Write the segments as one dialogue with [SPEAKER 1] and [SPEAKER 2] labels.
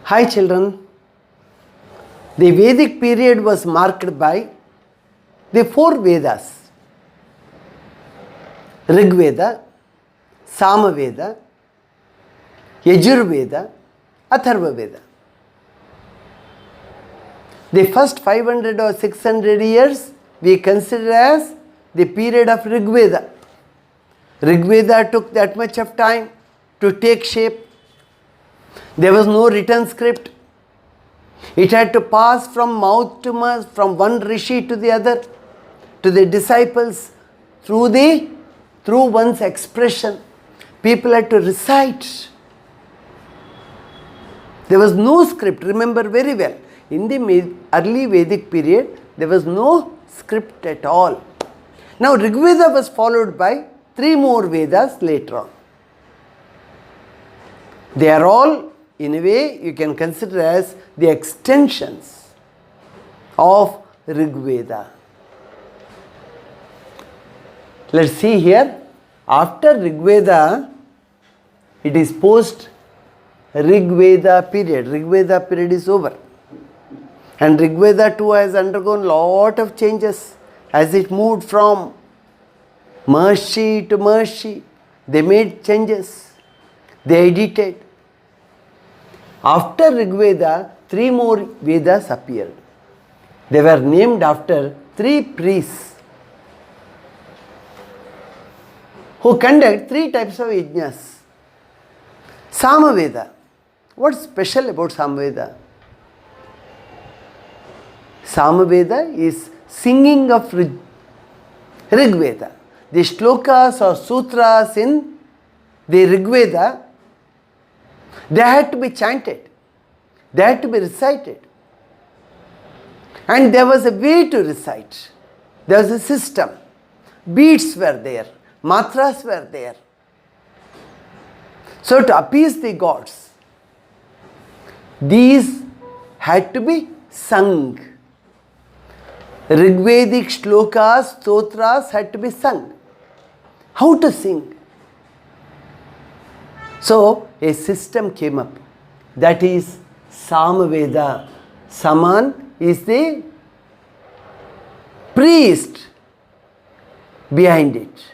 [SPEAKER 1] Hi children, the Vedic period was marked by the four Vedas: Rig Veda, Sama Veda, Yajur Veda, Atharva Veda. The first 500 or 600 years we consider as the period of Rig Veda. Rig Veda took that much of time to take shape. There was no written script. It had to pass from mouth to mouth, from one rishi to the other, to the disciples, through one's expression. People had to recite. There was no script, remember very well. In the early Vedic period, there was no script at all. Now Rig Veda was followed by 3 more Vedas later on. They are all, in a way, you can consider as the extensions of Rig Veda. Let's see here. After Rig Veda, it is post Rig Veda period. Rig Veda period is over. And Rig Veda too has undergone lot of changes as it moved from Maharshi to Maharshi. They made changes. They edited. After Rig Veda, 3 more Vedas appeared. They were named after 3 priests who conduct 3 types of yajnas. Sama Veda. What's special about Sama Veda? Sama Veda is singing of Rig Veda. The shlokas or sutras in the Rig Veda, they had to be chanted. They had to be recited. And there was a way to recite. There was a system. Beats were there. Matras were there. So to appease the gods, these had to be sung. Rigvedic shlokas, stotras had to be sung. How to sing? So a system came up. That is Samaveda. Saman is the priest behind it,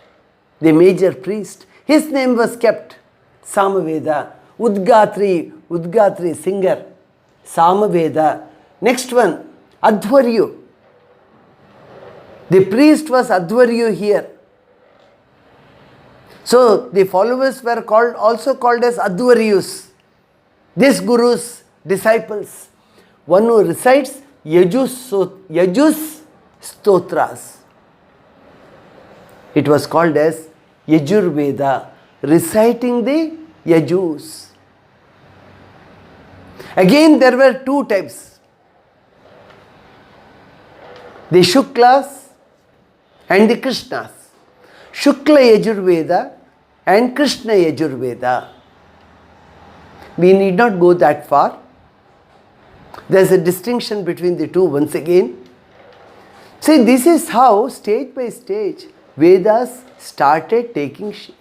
[SPEAKER 1] the major priest. His name was kept Samaveda. Udgatri singer. Samaveda. Next one, Adhvaryu. The priest was Adhvaryu here. So the followers were also called as Adhvaryus. This guru's disciples. One who recites Yajus Stotras. It was called as Yajur Veda, reciting the Yajus. Again there were 2 types. The Shuklas and the Krishnas. Shukla Yajurveda and Krishna Yajurveda. We need not go that far. There is a distinction between the two once again. See, this is how stage by stage Vedas started taking shape.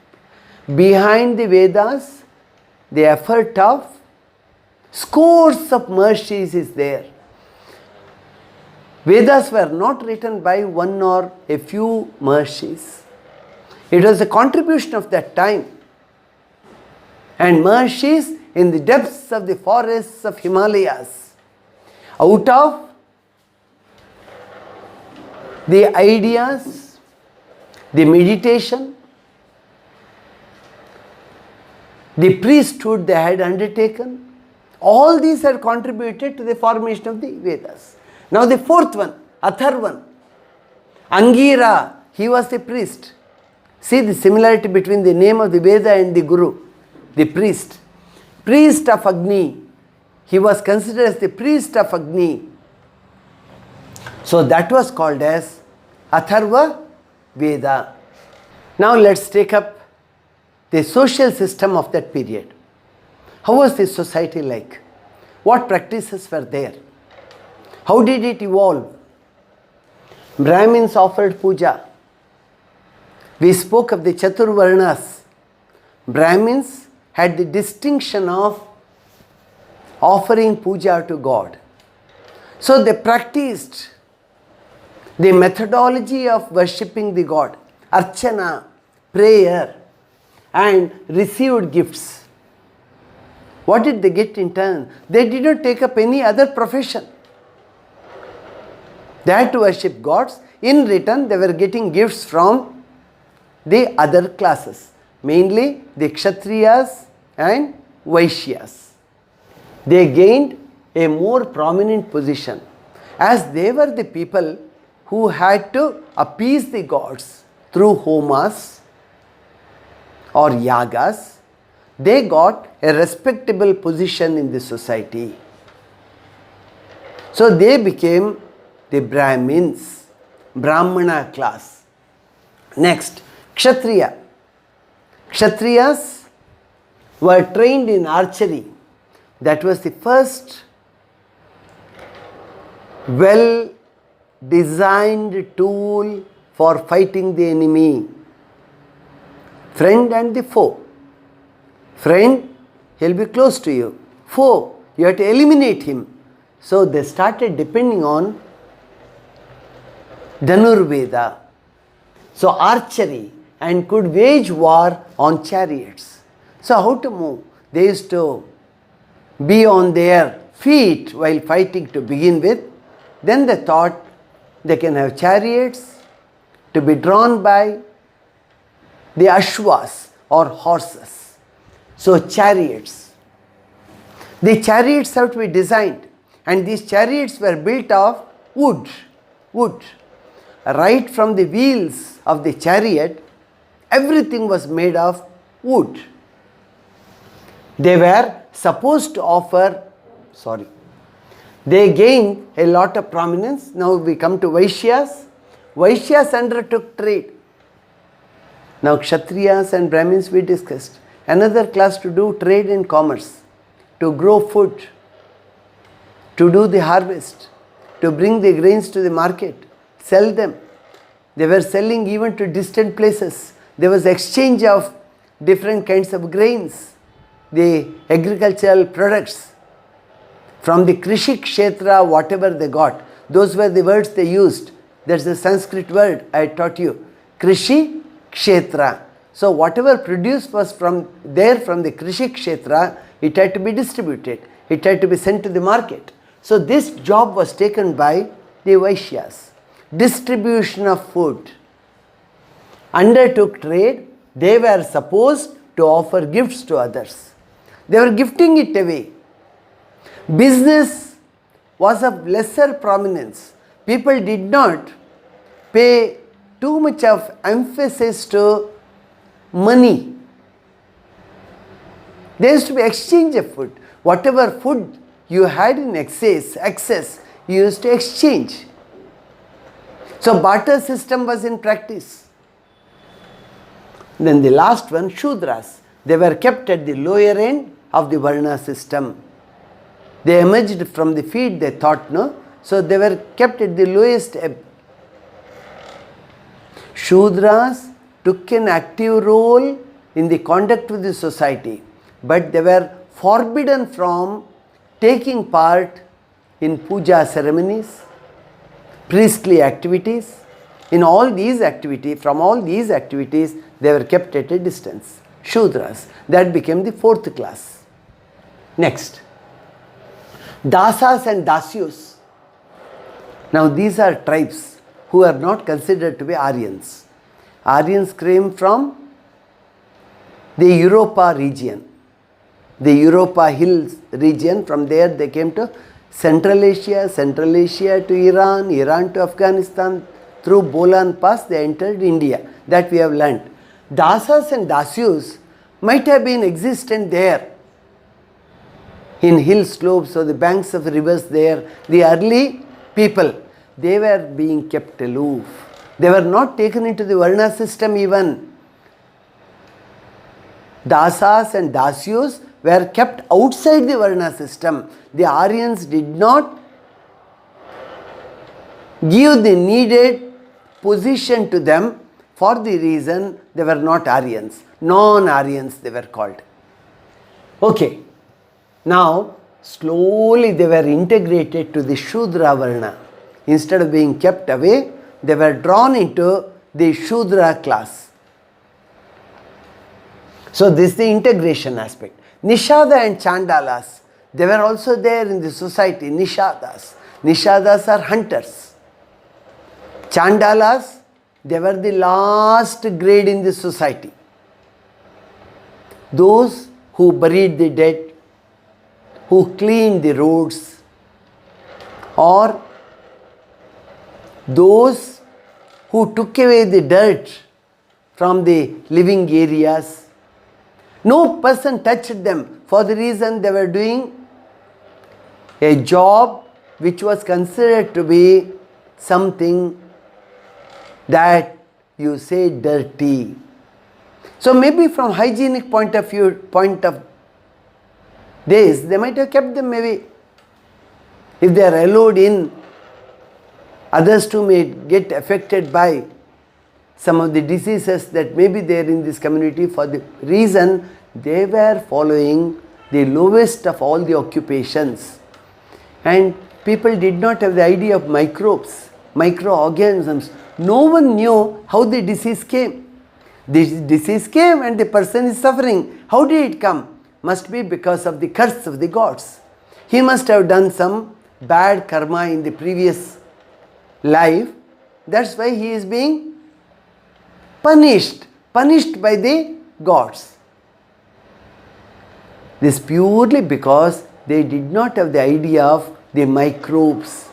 [SPEAKER 1] Behind the Vedas, the effort of scores of Maharshis is there. Vedas were not written by one or a few Maharshis. It was a contribution of that time. And Maharshis in the depths of the forests of Himalayas, out of the ideas, the meditation, the priesthood they had undertaken, all these had contributed to the formation of the Vedas. Now the 4th one, Atharvan. Angira, he was the priest. See the similarity between the name of the Veda and the Guru, the priest. Priest of Agni. He was considered as the priest of Agni. So that was called as Atharva Veda. Now let's take up the social system of that period. How was the society like? What practices were there? How did it evolve? Brahmins offered puja. We spoke of the Chaturvarnas. Brahmins had the distinction of offering puja to God. So they practiced the methodology of worshipping the God, archana, prayer, and received gifts. What did they get in turn? They did not take up any other profession. They had to worship gods. In return, they were getting gifts from the other classes, mainly the Kshatriyas and Vaishyas. They gained a more prominent position as they were the people who had to appease the gods through homas or yagas. They got a respectable position in the society. So they became the Brahmins, Brahmana class. Next, Kshatriya. Kshatriyas were trained in archery. That was the first well-designed tool for fighting the enemy, friend and the foe. Friend, he'll be close to you. Foe, you have to eliminate him. So they started depending on Dhanurveda. So archery, and could wage war on chariots. So how to move? They used to be on their feet while fighting to begin with. Then they thought they can have chariots to be drawn by the ashwas or horses. So chariots. The chariots have to be designed, and these chariots were built of wood. Right from the wheels of the chariot, everything was made of wood. They were supposed to offer, they gained a lot of prominence. Now we come to Vaishyas. Vaishyas undertook trade. Now Kshatriyas and Brahmins we discussed. Another class to do trade and commerce, to grow food, to do the harvest, to bring the grains to the market, sell them. They were selling even to distant places. There was exchange of different kinds of grains, the agricultural products. From the Krishi Kshetra, whatever they got, those were the words they used. That's the Sanskrit word I taught you. Krishi Kshetra. So whatever produced was from the Krishi Kshetra, it had to be distributed. It had to be sent to the market. So this job was taken by the Vaishyas. Distribution of food. Undertook trade. They were supposed to offer gifts to others. They were gifting it away. Business was of lesser prominence. People did not pay too much of emphasis to money. There used to be exchange of food. Whatever food you had in excess, you used to exchange. So barter system was in practice. Then the last one, Shudras. They were kept at the lower end of the Varna system. They emerged from the feet, they thought, no? So they were kept at the lowest ebb. Shudras took an active role in the conduct of the society, but they were forbidden from taking part in puja ceremonies, priestly activities. In all these activities, from all these activities, they were kept at a distance. Shudras. That became the fourth class. Next. Dasas and Dasyus. Now these are tribes who are not considered to be Aryans. Aryans came from the Europa region, the Europa Hills region. From there they came to Central Asia to Iran, Iran to Afghanistan. Through Bolan Pass they entered India. That we have learnt. Dasas and Dasyus might have been existent there in hill slopes or the banks of rivers there. The early people, they were being kept aloof. They were not taken into the Varna system even. Dasas and Dasyus were kept outside the Varna system. The Aryans did not give the needed position to them for the reason they were not Aryans. Non-Aryans they were called. Okay. Now, slowly they were integrated to the Shudra Varna. Instead of being kept away, they were drawn into the Shudra class. So this is the integration aspect. Nishada and Chandalas, they were also there in the society. Nishadas. Nishadas are hunters. Chandalas, they were the last grade in the society. Those who buried the dead, who cleaned the roads, or those who took away the dirt from the living areas. No person touched them for the reason they were doing a job which was considered to be something that you say dirty. So maybe from hygienic point of this, they might have kept them maybe. If they are allowed in, others too may get affected by some of the diseases that may be there in this community, for the reason they were following the lowest of all the occupations. And people did not have the idea of microbes, microorganisms. No one knew how the disease came. This disease came and the person is suffering. How did it come? Must be because of the curse of the gods. He must have done some bad karma in the previous life. That's why he is being punished by the gods. This purely because they did not have the idea of the microbes.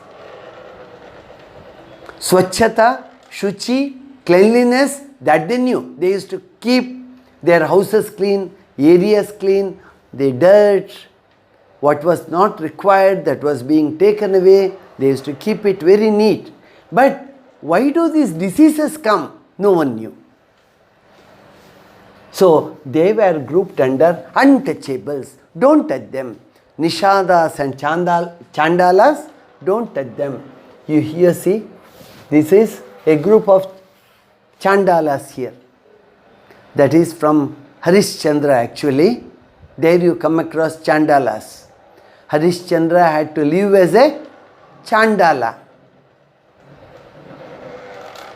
[SPEAKER 1] Swachhata, Shuchi, cleanliness, that they knew. They used to keep their houses clean, areas clean, the dirt, what was not required, that was being taken away, they used to keep it very neat. But why do these diseases come? No one knew. So they were grouped under untouchables. Don't touch them. Nishadas and Chandalas, don't touch them. You here see, this is a group of Chandalas here. That is from Harishchandra actually. There you come across Chandalas. Harishchandra had to live as a Chandala.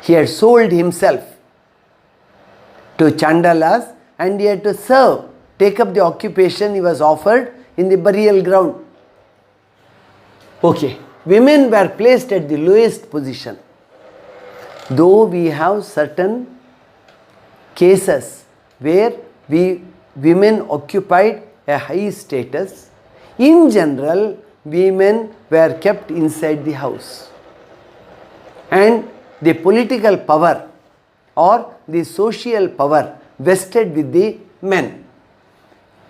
[SPEAKER 1] He had sold himself to Chandalas and he had to serve, take up the occupation he was offered in the burial ground. Okay, women were placed at the lowest position. Though we have certain cases where women occupied a high status, in general, women were kept inside the house. And the political power or the social power vested with the men.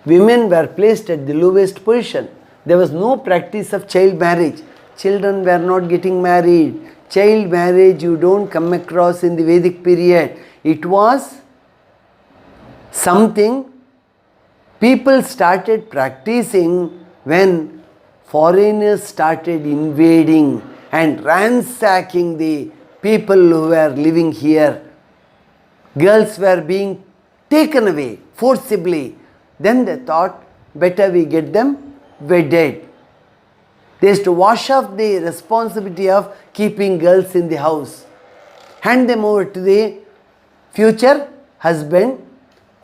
[SPEAKER 1] Women were placed at the lowest position. There was no practice of child marriage. Children were not getting married. Child marriage you don't come across in the Vedic period. It was something people started practicing when foreigners started invading and ransacking the people who were living here. Girls were being taken away forcibly. Then they thought, better we get them wedded. They used to wash off the responsibility of keeping girls in the house. Hand them over to the future husband,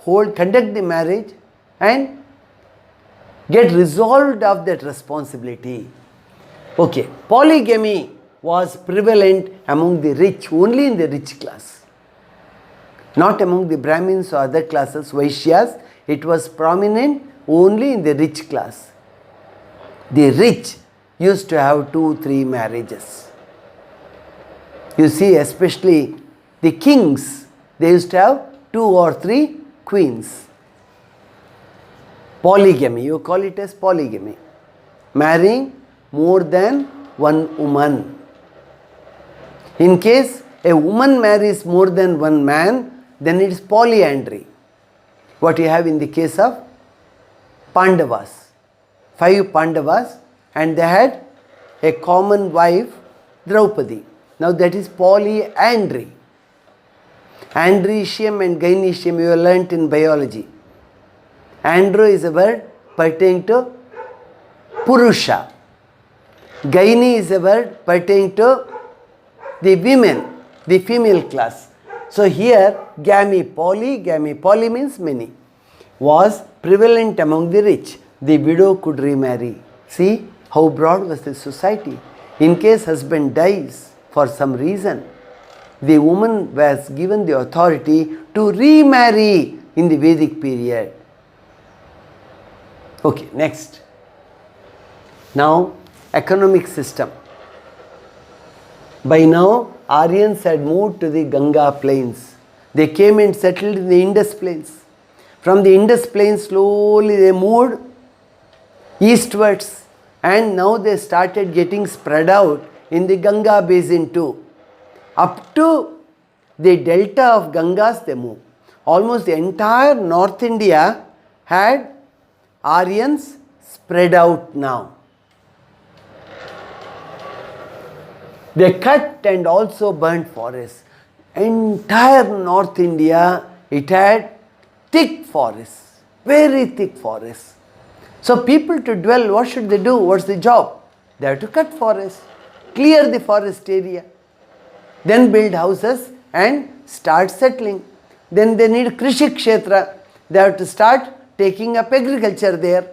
[SPEAKER 1] conduct the marriage and get resolved of that responsibility. Okay, polygamy was prevalent among the rich, only in the rich class. Not among the Brahmins or other classes, Vaishyas. It was prominent only in the rich class. The rich used to have 2-3 marriages. You see, especially the kings, they used to have 2 or 3 queens. Polygamy, you call it as polygamy. Marrying more than one woman. In case a woman marries more than one man, then it is polyandry. What you have in the case of Pandavas. 5 Pandavas, and they had a common wife, Draupadi. Now that is polyandry. Andrecium and gynecium you have learnt in biology. Andro is a word pertaining to Purusha. Gaini is a word pertaining to the women, the female class. So here Gami-poly means many, was prevalent among the rich. The widow could remarry. See how broad was the society. In case husband dies for some reason, the woman was given the authority to remarry in the Vedic period. Okay, next. Now, economic system. By now, Aryans had moved to the Ganga plains. They came and settled in the Indus plains. From the Indus plains, slowly they moved eastwards, and now they started getting spread out in the Ganga basin too. Up to the delta of Gangas they moved. Almost the entire North India had Aryans spread out now. They cut and also burnt forests. Entire North India, it had thick forests, very thick forests. So people to dwell, what should they do? What's the job? They have to cut forests, clear the forest area, then build houses and start settling. Then they need Krishi Kshetra. They have to start taking up agriculture there.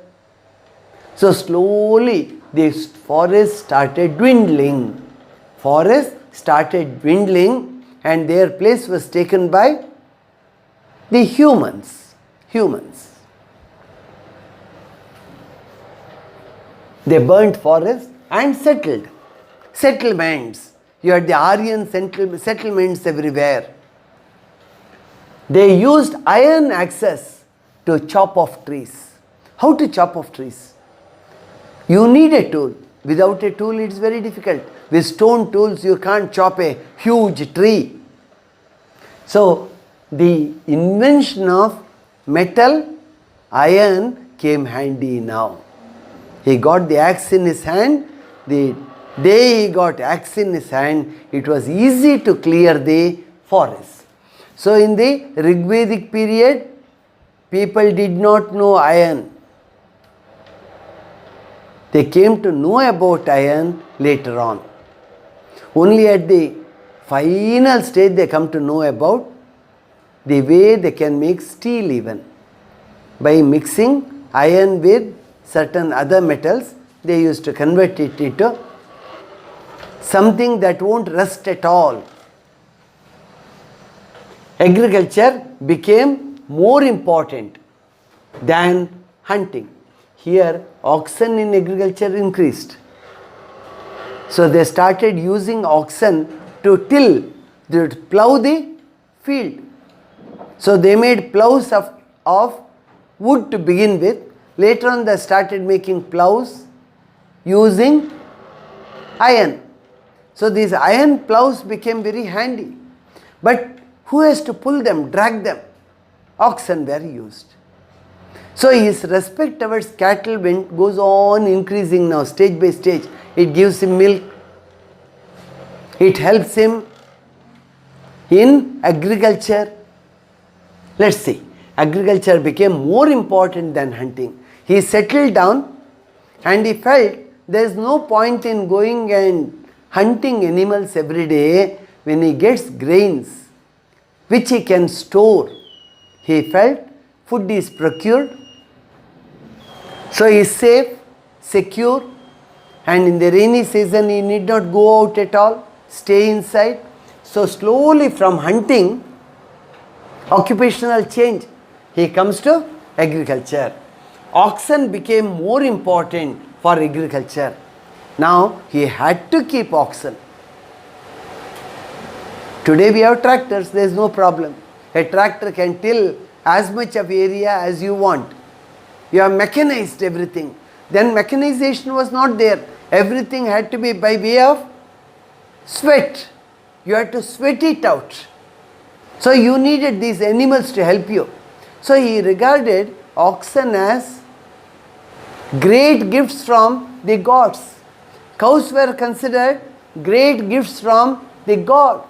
[SPEAKER 1] So slowly this forest started dwindling. Forest started dwindling and their place was taken by the humans. They burnt forests and settled. Settlements. You had the Aryan settlements everywhere. They used iron axes to chop off trees. How to chop off trees? You need a tool. Without a tool, it's very difficult. With stone tools, you can't chop a huge tree. So, the invention of metal, iron came handy now. He got the axe in his hand. The day he got axe in his hand, it was easy to clear the forest. So, in the Rigvedic period, people did not know iron. They came to know about iron later on. Only at the final stage they come to know about the way they can make steel even. By mixing iron with certain other metals, they used to convert it into something that won't rust at all. Agriculture became more important than hunting. Here, oxen in agriculture increased. So they started using oxen to plow the field. So they made plows of wood to begin with. Later on they started making plows using iron. So these iron plows became very handy. But who has to pull them, drag them? Oxen were used. So his respect towards cattle goes on increasing now, stage by stage. It gives him milk. It helps him in agriculture. Let's see. Agriculture became more important than hunting. He settled down and he felt there is no point in going and hunting animals every day when he gets grains which he can store. He felt food is procured. So he is safe, secure, and in the rainy season he need not go out at all, stay inside. So slowly from hunting, occupational change, he comes to agriculture. Oxen became more important for agriculture. Now he had to keep oxen. Today we have tractors, there is no problem. A tractor can till as much of area as you want. You have mechanized everything. Then mechanization was not there. Everything had to be by way of sweat. You had to sweat it out. So you needed these animals to help you. So he regarded oxen as great gifts from the gods. Cows were considered great gifts from the god.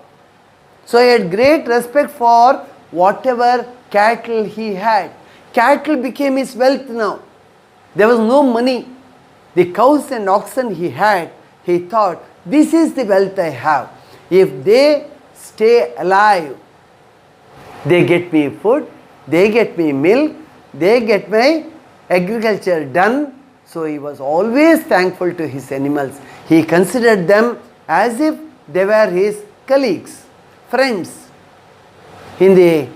[SPEAKER 1] So he had great respect for whatever cattle he had. Cattle became his wealth now. There was no money. The cows and oxen he had, he thought, this is the wealth I have. If they stay alive, they get me food, they get me milk, they get my agriculture done. So he was always thankful to his animals. He considered them as if they were his colleagues, friends. In the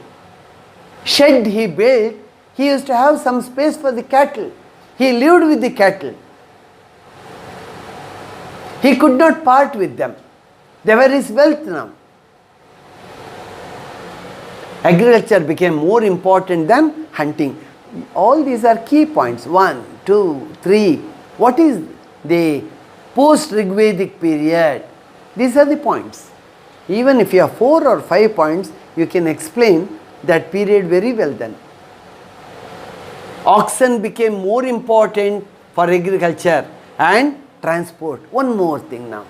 [SPEAKER 1] shed he built, he used to have some space for the cattle. He lived with the cattle. He could not part with them. They were his wealth now. Agriculture became more important than hunting. All these are key points. 1, 2, 3. What is the post-Rigvedic period? These are the points. Even if you have 4 or 5 points, you can explain that period very well then. Oxen became more important for agriculture and transport. One more thing now.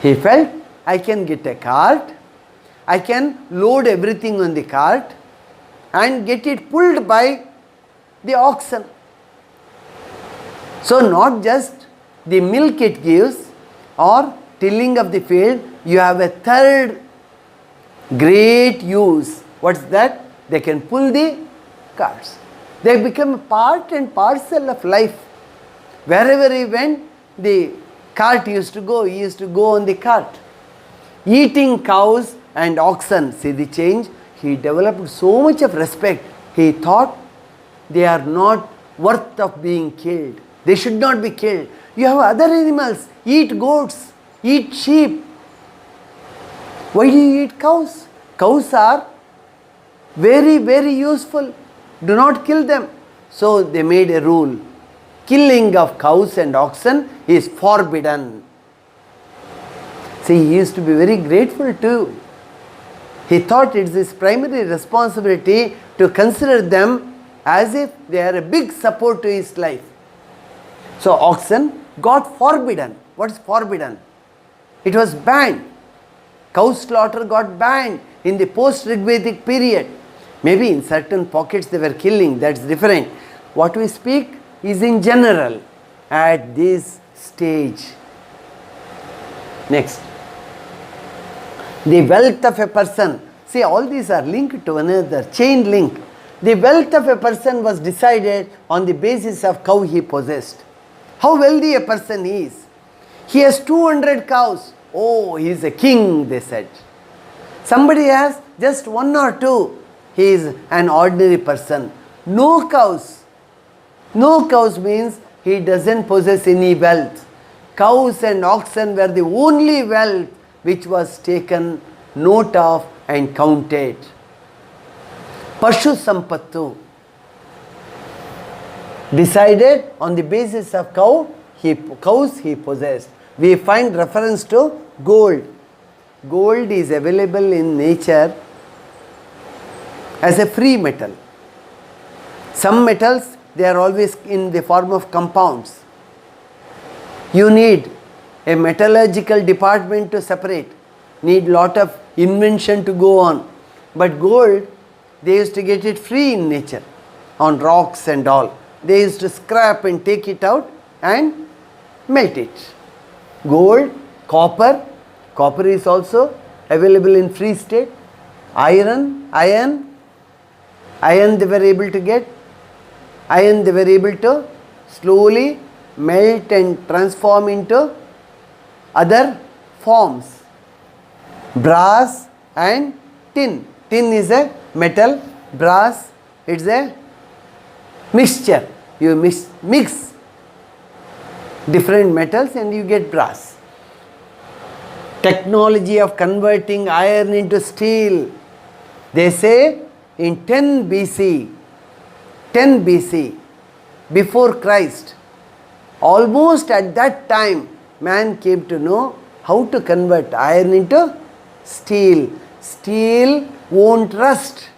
[SPEAKER 1] He felt, I can get a cart, I can load everything on the cart and get it pulled by the oxen. So not just the milk it gives or tilling of the field, you have a third great use. What's that? They can pull the carts. They become a part and parcel of life. Wherever he went, the cart used to go, he used to go on the cart. Eating cows and oxen, see the change? He developed so much of respect. He thought they are not worth of being killed. They should not be killed. You have other animals, eat goats, eat sheep. Why do you eat cows? Cows are very, very useful. Do not kill them. So they made a rule. Killing of cows and oxen is forbidden. See, he used to be very grateful too. He thought it's his primary responsibility to consider them as if they are a big support to his life. So oxen got forbidden. What is forbidden? It was banned. Cow slaughter got banned in the post-Rigvedic period. Maybe in certain pockets they were killing, that's different. What we speak is in general at this stage. Next. The wealth of a person. See, all these are linked to one another, chain link. The wealth of a person was decided on the basis of cow he possessed. How wealthy a person is. He has 200 cows. Oh, he is a king, they said. Somebody has just 1 or 2. He is an ordinary person. No cows. No cows means he doesn't possess any wealth. Cows and oxen were the only wealth which was taken note of and counted. Pashu Sampattu. Decided on the basis of cows he possessed. We find reference to gold. Gold is available in nature as a free metal. Some metals, they are always in the form of compounds. You need a metallurgical department to separate. Need lot of invention to go on. But gold, they used to get it free in nature, on rocks and all. They used to scrap and take it out and melt it. Gold, copper is also available in free state. Iron they were able to get. Iron they were able to slowly melt and transform into other forms. Brass and tin. Tin is a metal, brass it's a mixture. You mix different metals and you get brass. Technology of converting iron into steel. They say in 10 BC, before Christ, almost at that time, man came to know how to convert iron into steel. Steel won't rust.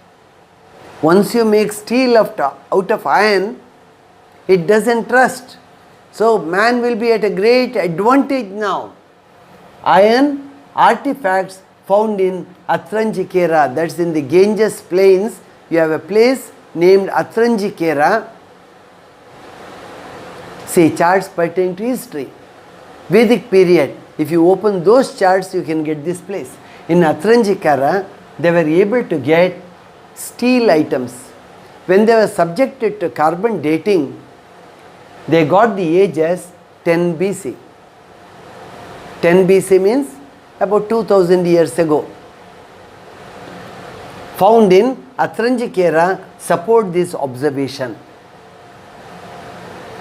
[SPEAKER 1] Once you make steel out of iron, it doesn't rust. So man will be at a great advantage now. Iron artifacts found in Atranjikera, that's in the Ganges plains. You have a place named Atranjikera. See, charts pertaining to history. Vedic period, if you open those charts, you can get this place. In Atranjikara, they were able to get steel items. When they were subjected to carbon dating, they got the age as 10 BC. 10 BC means about 2000 years ago. Found in Atranjikara support this observation.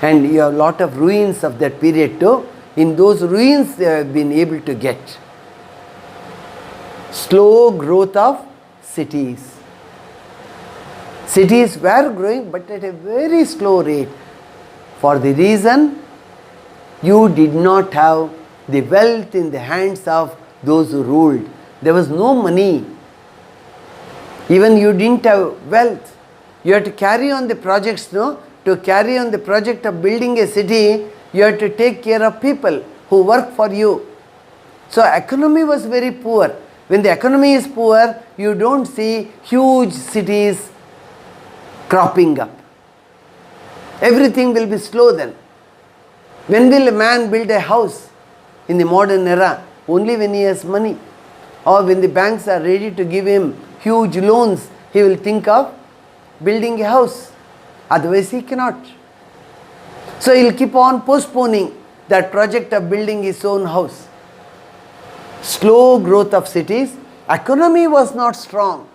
[SPEAKER 1] And you have a lot of ruins of that period too. In those ruins they have been able to get slow growth of cities. Cities were growing but at a very slow rate, for the reason you did not have the wealth in the hands of those who ruled. There was no money. Even you didn't have wealth. You had to carry on the projects, no? To carry on the project of building a city, you have to take care of people who work for you. So economy was very poor. When the economy is poor, you don't see huge cities cropping up. Everything will be slow then. When will a man build a house in the modern era? Only when he has money. Or when the banks are ready to give him huge loans, he will think of building a house. Otherwise he cannot. So he will keep on postponing that project of building his own house. Slow growth of cities. Economy was not strong.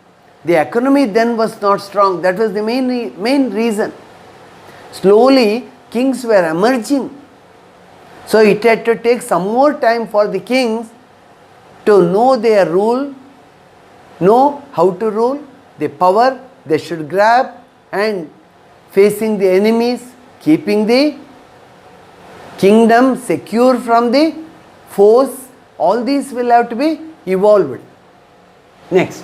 [SPEAKER 1] The economy then was not strong. That was the main reason. Slowly kings were emerging. So it had to take some more time for the kings to know their rule, know how to rule, the power they should grab, and facing the enemies, keeping the kingdom secure from the foes. All these will have to be evolved. Next,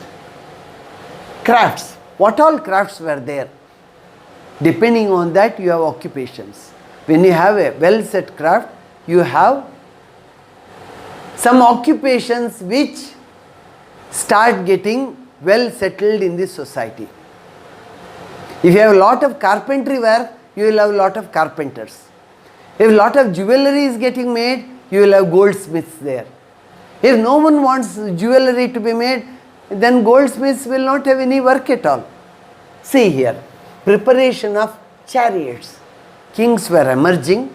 [SPEAKER 1] crafts. What all crafts were there? Depending on that, you have occupations. When you have a well set craft, you have some occupations which start getting well settled in this society. If you have a lot of carpentry work, you will have a lot of carpenters. If a lot of jewelry is getting made, you will have goldsmiths there. If no one wants jewelry to be made, then goldsmiths will not have any work at all. See here, preparation of chariots. Kings were emerging.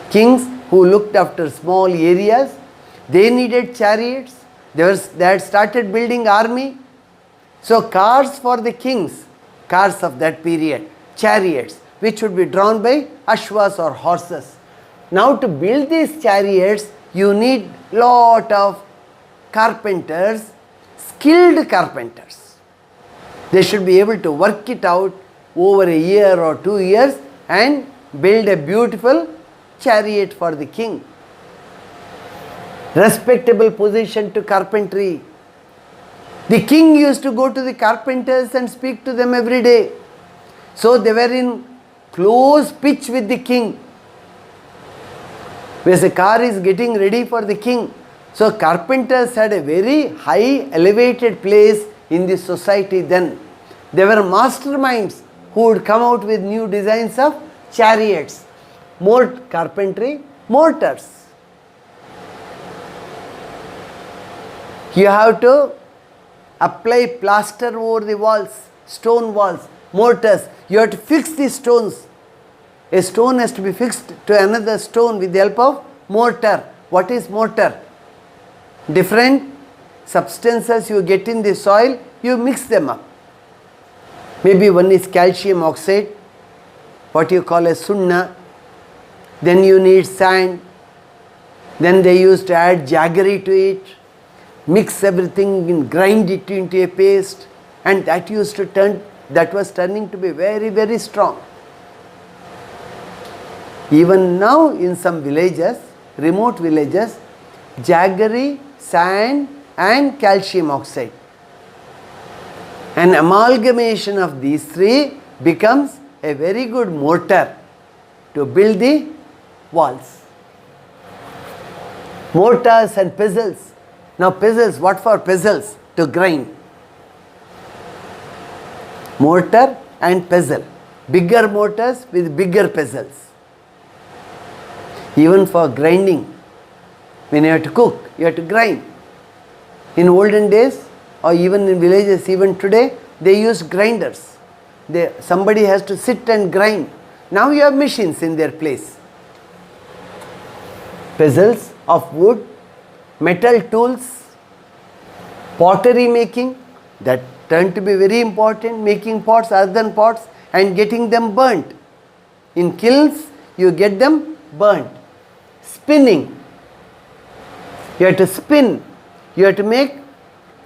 [SPEAKER 1] Kings who looked after small areas, they needed chariots. They had started building army. So cars for the kings, cars of that period, chariots, which would be drawn by ashwas or horses. Now to build these chariots, you need lot of carpenters, skilled carpenters. They should be able to work it out over a year or 2 years and build a beautiful chariot for the king. Respectable position to carpentry. The king used to go to the carpenters and speak to them every day. So they were in close pitch with the king. Whereas a car is getting ready for the king. So carpenters had a very high elevated place in the society then. They were masterminds who would come out with new designs of chariots. More carpentry, mortars. You have to apply plaster over the walls, stone walls, mortars. You have to fix the stones. A stone has to be fixed to another stone with the help of mortar. What is mortar? Different substances you get in the soil, you mix them up. Maybe one is calcium oxide, what you call as sunna. Then you need sand. Then they used to add jaggery to it, mix everything and grind it into a paste, and that was turning to be very, very strong. Even now in some villages, remote villages, jaggery, sand and calcium oxide. An amalgamation of these three becomes a very good mortar to build the walls. Mortars and pestles. Now pestles, what for pestles? To grind. Mortar and pestle. Bigger mortars with bigger pestles. Even for grinding, when you have to cook, you have to grind. In olden days, or even in villages, even today, they use grinders. Somebody has to sit and grind. Now you have machines in their place. Vessels of wood, metal tools, pottery making, that turned to be very important, making pots, earthen pots, and getting them burnt. In kilns, you get them burnt. Spinning, you have to spin, you have to make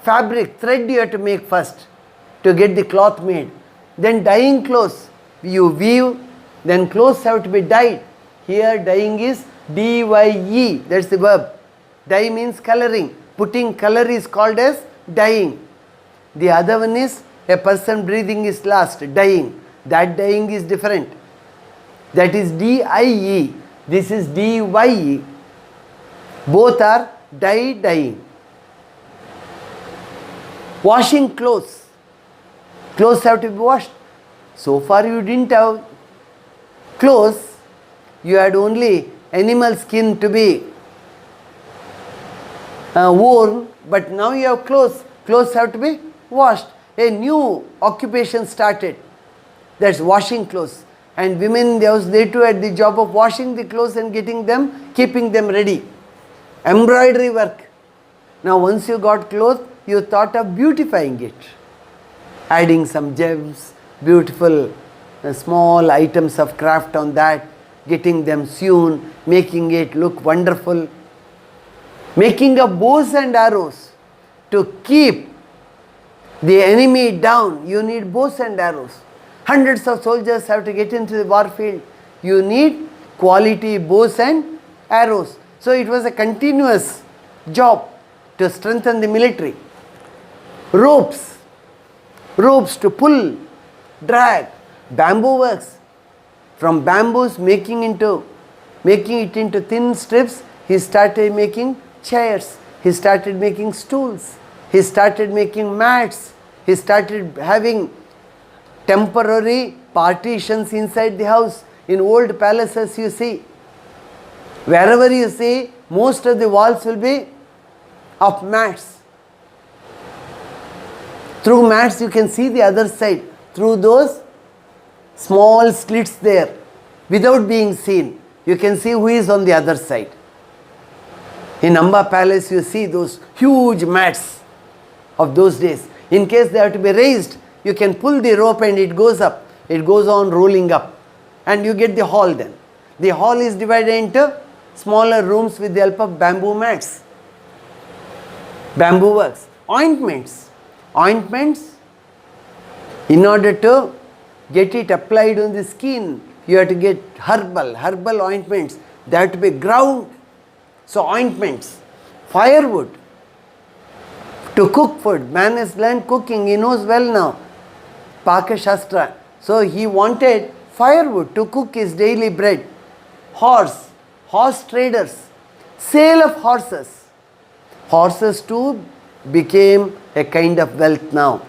[SPEAKER 1] fabric, thread you have to make first to get the cloth made. Then dyeing clothes, you weave, then clothes have to be dyed. Here dyeing is D-Y-E, that's the verb. Dye means coloring. Putting color is called as dyeing. The other one is a person breathing his last, dying. That dyeing is different. That is D-I-E. This is D-Y-E. Both are dyeing. Washing clothes. Clothes have to be washed. So far you didn't have clothes. You had only animal skin to be worn. But now you have clothes. Clothes have to be washed. A new occupation started. That's washing clothes. And women, they too had the job of washing the clothes and getting them, keeping them ready. Embroidery work. Now once you got clothes, you thought of beautifying it. Adding some gems, beautiful small items of craft on that, getting them sewn, making it look wonderful. Making up bows and arrows to keep the enemy down. You need bows and arrows. Hundreds of soldiers have to get into the war field. You need quality bows and arrows. So it was a continuous job to strengthen the military. Ropes to pull, drag. Bamboo works. From bamboos making it into thin strips, he started making chairs. He started making stools. He started making mats. He started having temporary partitions inside the house. In old palaces you see, wherever you see, most of the walls will be of mats. Through mats you can see the other side, through those small slits there. Without being seen, you can see who is on the other side. In Amba Palace you see those huge mats of those days. In case they have to be raised, you can pull the rope and it goes up. It goes on rolling up. And you get the hall then. The hall is divided into smaller rooms with the help of bamboo mats. Bamboo works. Ointments. In order to get it applied on the skin, you have to get herbal ointments. They have to be ground. So ointments. Firewood. To cook food. Man has learned cooking. He knows well now. Paka Shastra. So he wanted firewood to cook his daily bread. Horse traders. Sale of horses. Horses too became a kind of wealth now.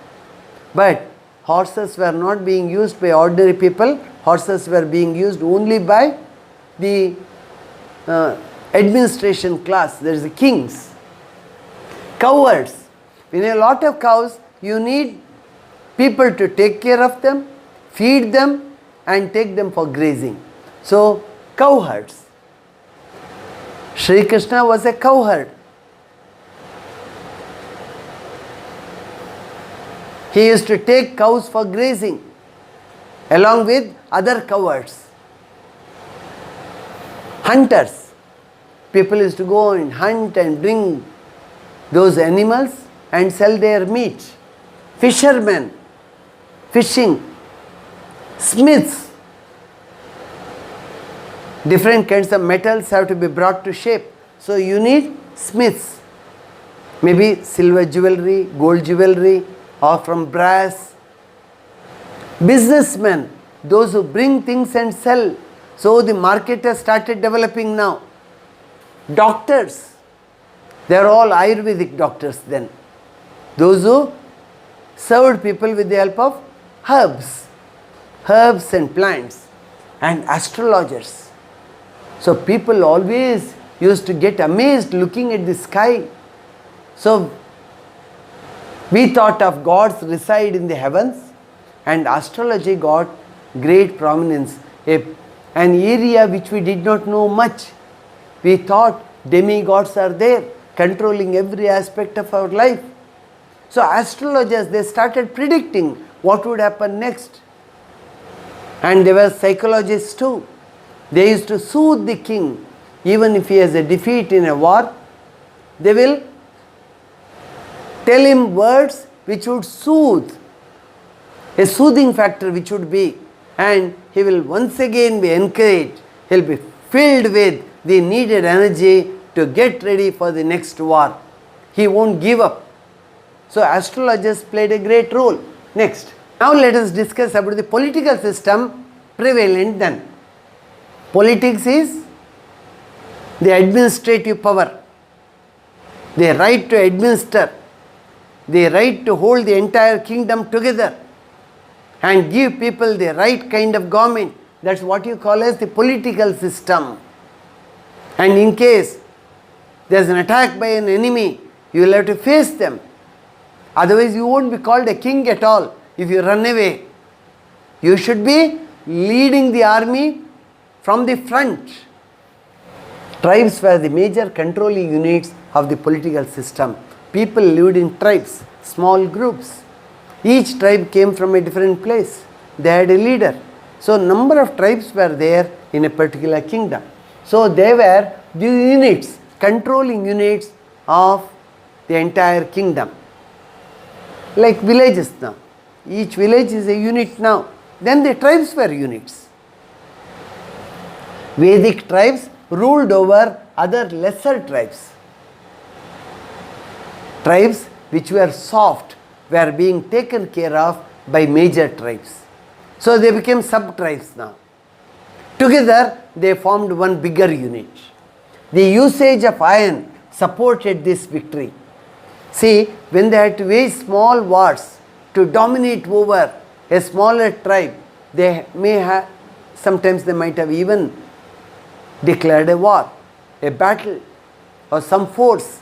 [SPEAKER 1] But horses were not being used by ordinary people. Horses were being used only by the administration class. There is the kings. Cowards. When you have a lot of cows, you need people to take care of them, feed them and take them for grazing. So, cowherds. Sri Krishna was a cowherd. He used to take cows for grazing along with other cowards. Hunters. People used to go and hunt and bring those animals and sell their meat. Fishermen. Fishing. Smiths. Different kinds of metals have to be brought to shape. So you need smiths. Maybe silver jewelry, gold jewelry, or from brass. Businessmen, those who bring things and sell. So the market has started developing now. Doctors, they are all Ayurvedic doctors then. Those who served people with the help of herbs and plants. And astrologers. So people always used to get amazed looking at the sky. So we thought of gods reside in the heavens, and astrology got great prominence. An area which we did not know much. We thought demigods are there, controlling every aspect of our life. So astrologers, they started predicting what would happen next. And there were psychologists too. They used to soothe the king. Even if he has a defeat in a war, they will tell him words which would soothe, a soothing factor which would be, and he will once again be encouraged. He will be filled with the needed energy to get ready for the next war. He won't give up. So astrologers played a great role. Next, now let us discuss about the political system prevalent then. Politics is the administrative power, the right to administer, the right to hold the entire kingdom together and give people the right kind of government. That's what you call as the political system. And in case there is an attack by an enemy, you will have to face them. Otherwise you won't be called a king at all if you run away. You should be leading the army from the front. Tribes were the major controlling units of the political system. People lived in tribes, small groups. Each tribe came from a different place. They had a leader. So number of tribes were there in a particular kingdom. So they were the units, controlling units of the entire kingdom. Like villages now. Each village is a unit now. Then the tribes were units. Vedic tribes ruled over other lesser tribes. Tribes which were soft were being taken care of by major tribes. So they became sub-tribes now. Together they formed one bigger unit. The usage of iron supported this victory. See, when they had to wage small wars to dominate over a smaller tribe, they may have, sometimes they might have even declared a war, a battle or some force.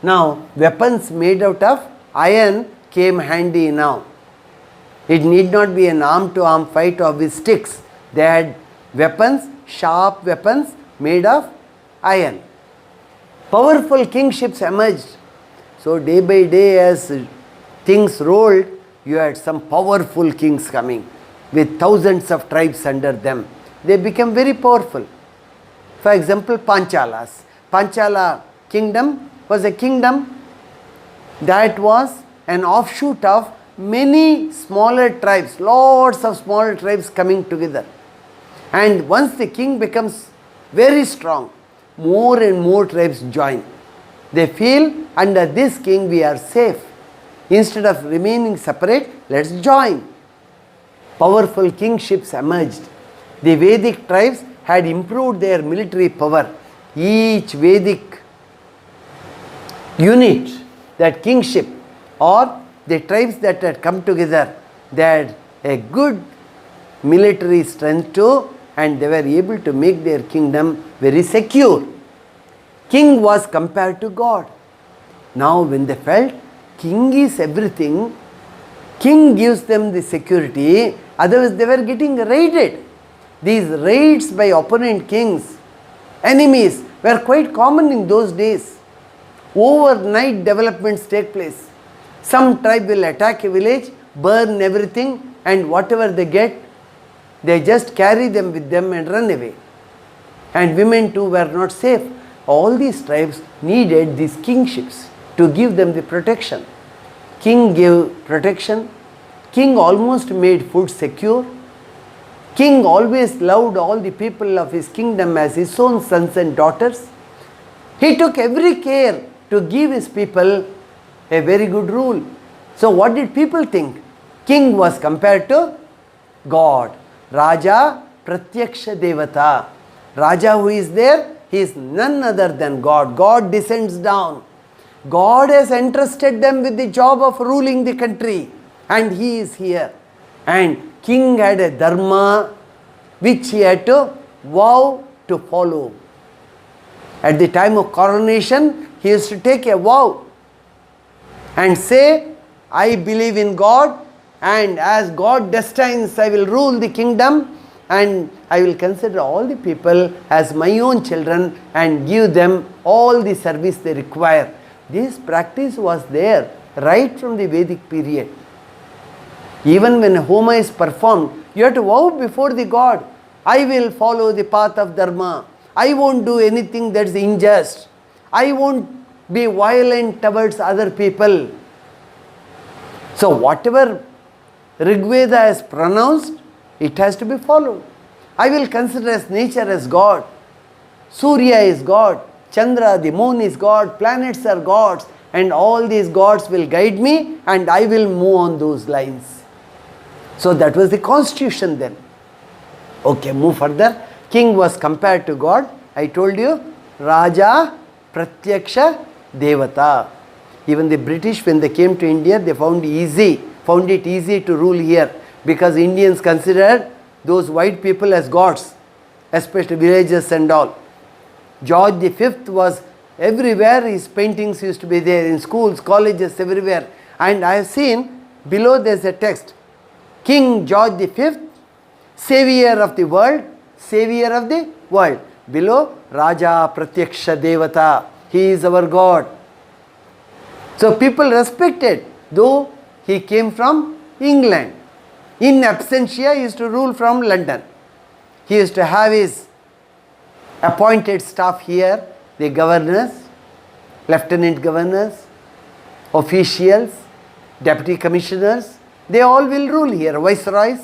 [SPEAKER 1] Now weapons made out of iron came handy now. It need not be an arm-to-arm fight or with sticks. They had weapons, sharp weapons made of iron. Powerful kingships emerged. So day by day as things rolled, you had some powerful kings coming with thousands of tribes under them. They became very powerful. For example, Panchalas. Panchala kingdom was a kingdom that was an offshoot of many smaller tribes, lots of smaller tribes coming together. And once the king becomes very strong, more and more tribes join. They feel under this king we are safe. Instead of remaining separate, let's join. Powerful kingships emerged. The Vedic tribes had improved their military power. Each Vedic unit, that kingship or the tribes that had come together, they had a good military strength too, and they were able to make their kingdom very secure. King was compared to God. Now when they felt king is everything, king gives them the security, otherwise they were getting raided. These raids by opponent kings, enemies, were quite common in those days. Overnight developments take place. Some tribe will attack a village, burn everything, and whatever they get, they just carry them with them and run away. And women too were not safe. All these tribes needed these kingships to give them the protection. King gave protection. King almost made food secure. King always loved all the people of his kingdom as his own sons and daughters. He took every care to give his people a very good rule. So what did people think? King was compared to God. Raja Pratyaksha Devata. Raja who is there, he is none other than God. God descends down. God has entrusted them with the job of ruling the country, and he is here. And king had a dharma which he had to vow to follow. At the time of coronation, he used to take a vow and say, I believe in God, and as God destines, I will rule the kingdom, and I will consider all the people as my own children and give them all the service they require. This practice was there right from the Vedic period. Even when Homa is performed, you have to vow before the God, I will follow the path of Dharma. I won't do anything that's unjust. I won't be violent towards other people. So whatever Rigveda has pronounced, it has to be followed. I will consider as nature as God. Surya is God. Chandra, the moon is God. Planets are gods. And all these gods will guide me, and I will move on those lines. So that was the constitution then. Okay, move further. King was compared to God. I told you, Raja Pratyaksha Devata. Even the British, when they came to India, they found it easy to rule here, because Indians considered those white people as gods, especially villagers and all. George V was everywhere. His paintings used to be there in schools, colleges, everywhere. And I have seen below there is a text, King George V, Savior of the world, Savior of the world. Below, Raja Pratyaksha Devata, he is our God. So people respected, though he came from England. In absentia, he used to rule from London. He used to have his appointed staff here, the governors, lieutenant governors, officials, deputy commissioners. They all will rule here, viceroys.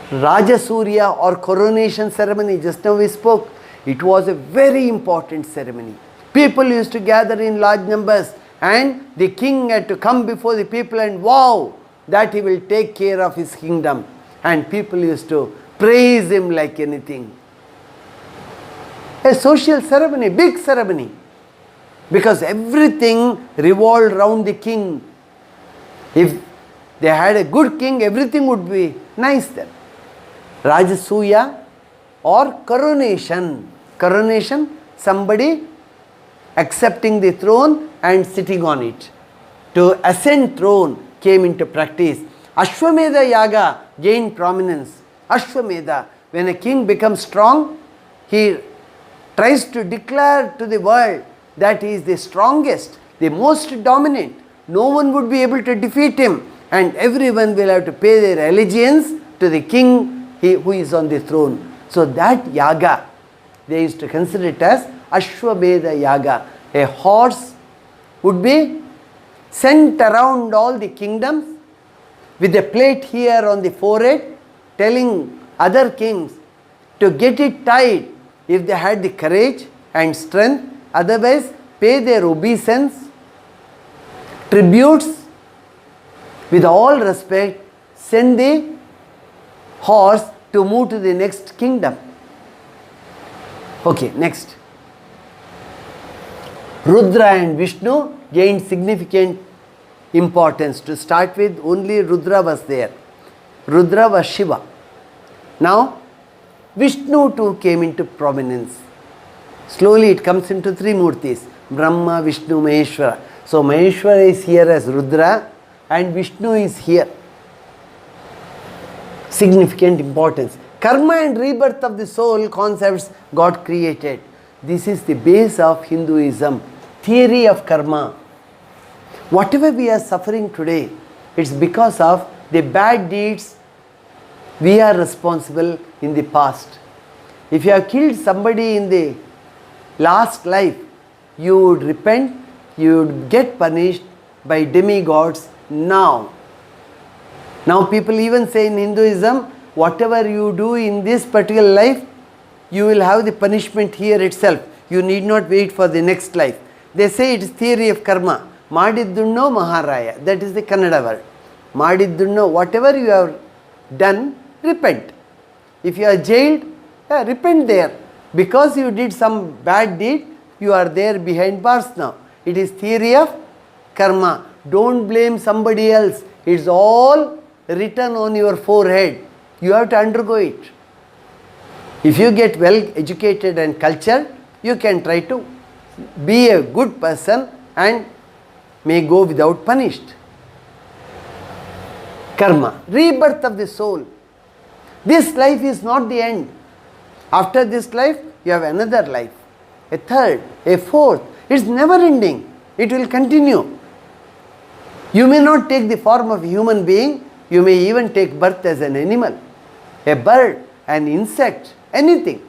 [SPEAKER 1] Rajasurya or coronation ceremony, just now we spoke, it was a very important ceremony. People used to gather in large numbers, and the king had to come before the people and vow that he will take care of his kingdom. And people used to praise him like anything. A social ceremony, big ceremony, because everything revolved around the king. If they had a good king, everything would be nice then. Rajasuya or coronation. Coronation, somebody accepting the throne and sitting on it. To ascend throne came into practice. Ashwamedha Yaga gained prominence. Ashwamedha, when a king becomes strong, he tries to declare to the world that he is the strongest, the most dominant. No one would be able to defeat him, and everyone will have to pay their allegiance to the king who is on the throne. So that yaga, they used to consider it as Ashwamedha Yaga. A horse would be sent around all the kingdoms with a plate here on the forehead, telling other kings to get it tied if they had the courage and strength. Otherwise, pay their obeisance, tributes. With all respect, send the horse to move to the next kingdom. Okay, next. Rudra and Vishnu gained significant importance. To start with, only Rudra was there. Rudra was Shiva. Now, Vishnu too came into prominence. Slowly it comes into three murtis: Brahma, Vishnu, Maheshwara. So Maheshwara is here as Rudra and Vishnu is here. Significant importance. Karma and rebirth of the soul concepts God created. This is the base of Hinduism. Theory of karma. Whatever we are suffering today, it's because of the bad deeds we are responsible in the past. If you have killed somebody in the last life, you would repent, you would get punished by demigods now. Now people even say in Hinduism, whatever you do in this particular life, you will have the punishment here itself. You need not wait for the next life. They say it is theory of karma. Madiddunno Maharaya. That is the Kannada word. Madiddunno, whatever you have done, repent. If you are jailed, repent there. Because you did some bad deed, you are there behind bars now. It is theory of karma. Don't blame somebody else. It's all written on your forehead. You have to undergo it. If you get well educated and cultured, you can try to be a good person and may go without punished. Karma, rebirth of the soul. This life is not the end. After this life, you have another life, a third, a fourth. It's never ending. It will continue. You may not take the form of a human being. You may even take birth as an animal, a bird, an insect, anything.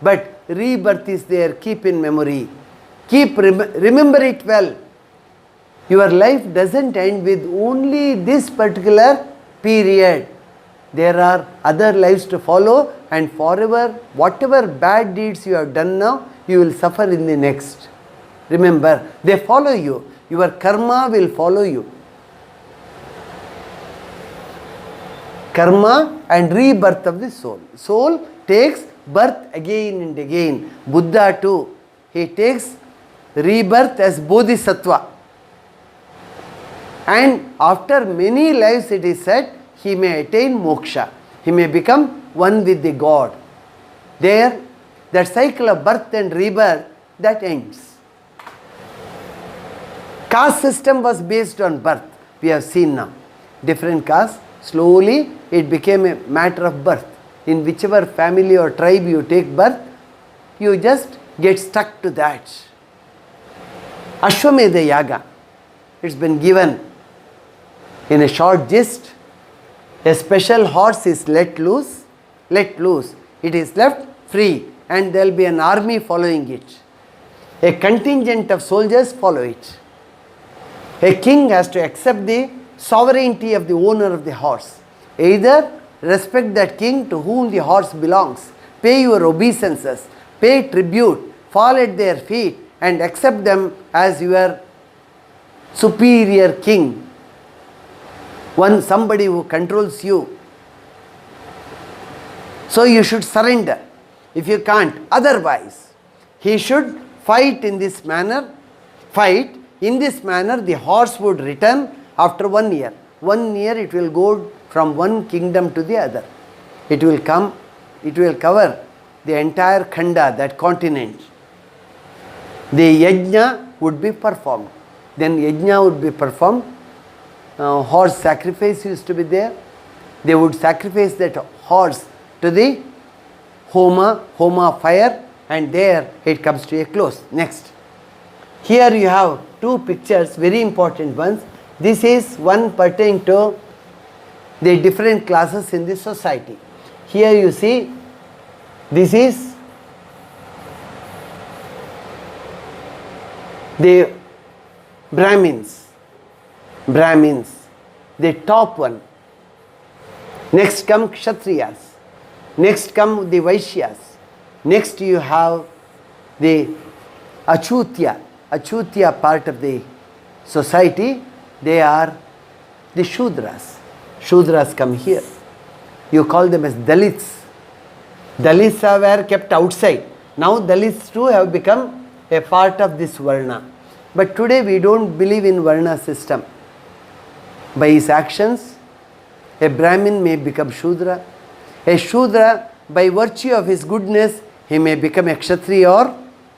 [SPEAKER 1] But rebirth is there. Keep in memory. Remember it well. Your life doesn't end with only this particular period. There are other lives to follow, and forever, whatever bad deeds you have done now, you will suffer in the next. Remember, they follow you. Your karma will follow you. Karma and rebirth of the soul. Soul takes birth again and again. Buddha too, he takes rebirth as Bodhisattva. And after many lives, it is said, he may attain moksha. He may become one with the God. There, that cycle of birth and rebirth, that ends. Caste system was based on birth. We have seen now. Different castes, slowly it became a matter of birth. In whichever family or tribe you take birth, you just get stuck to that. Ashwamedha Yaga, it's been given in a short gist. A special horse is let loose. It is left free, and there will be an army following it. A contingent of soldiers follow it. A king has to accept the sovereignty of the owner of the horse. Either respect that king to whom the horse belongs, pay your obeisances, pay tribute, fall at their feet, and accept them as your superior king. Somebody who controls you. So you should surrender. If you can't, otherwise, he should fight in this manner. Fight in this manner, the horse would return after 1 year. 1 year it will go from one kingdom to the other. It will come, it will cover the entire Khanda, that continent. The yajna would be performed. Then yajna would be performed. Horse sacrifice used to be there. They would sacrifice that horse to the homa fire, and there it comes to a close. Next. Here you have two pictures, very important ones. This is one pertaining to the different classes in the society. Here you see, this is the Brahmins, the top one. Next come Kshatriyas. Next come the Vaishyas. Next you have the Achutya part of the society. They are the Shudras. Shudras come here. You call them as Dalits. Dalits were kept outside. Now Dalits too have become a part of this Varna. But today we don't believe in Varna system. By his actions, a Brahmin may become Shudra. A Shudra, by virtue of his goodness, he may become a Kshatriya or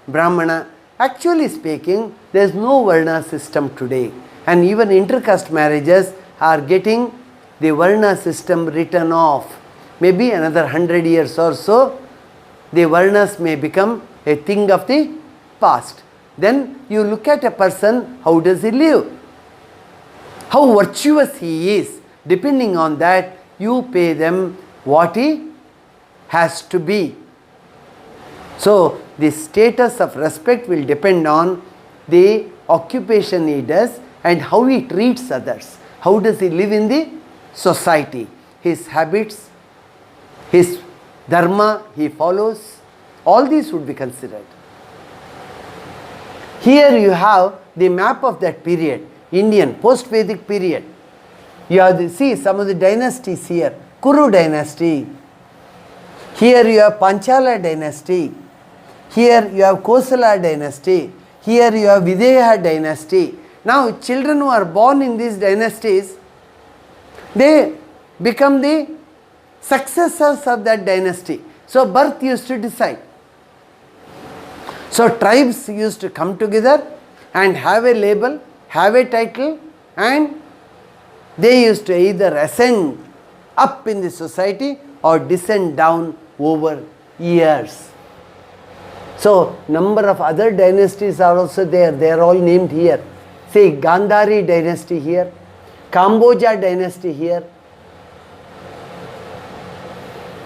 [SPEAKER 1] Brahmana. Actually speaking, there is no Varna system today. And even intercaste marriages are getting the Varna system written off. Maybe another 100 years or so, the Varnas may become a thing of the past. Then you look at a person, how does he live? How virtuous he is. Depending on that, you pay them what he has to be. So, the status of respect will depend on the occupation he does and how he treats others. How does he live in the society? His habits, his dharma he follows, all these would be considered. Here you have the map of that period, Indian post-Vedic period. You have to see some of the dynasties here. Kuru dynasty. Here you have Panchala dynasty. Here you have Kosala dynasty. Here you have Videha dynasty. Now children who are born in these dynasties, they become the successors of that dynasty. So birth used to decide. So tribes used to come together and have a label, have a title, and they used to either ascend up in the society or descend down over years. So number of other dynasties are also there. They are all named here. See, Gandhari dynasty here, Kamboja dynasty here,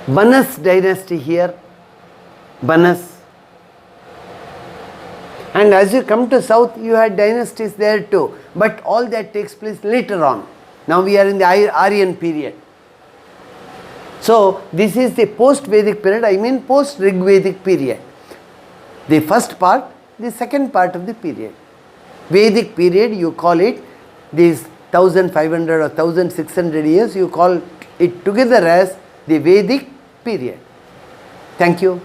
[SPEAKER 1] Banas dynasty here, Banas. And as you come to south, you had dynasties there too. But all that takes place later on. Now we are in the Aryan period. So this is the post-Vedic period, I mean post-Rigvedic period. The first part, the second part of the period. Vedic period, you call it, these 1500 or 1600 years, you call it together as the Vedic period. Thank you.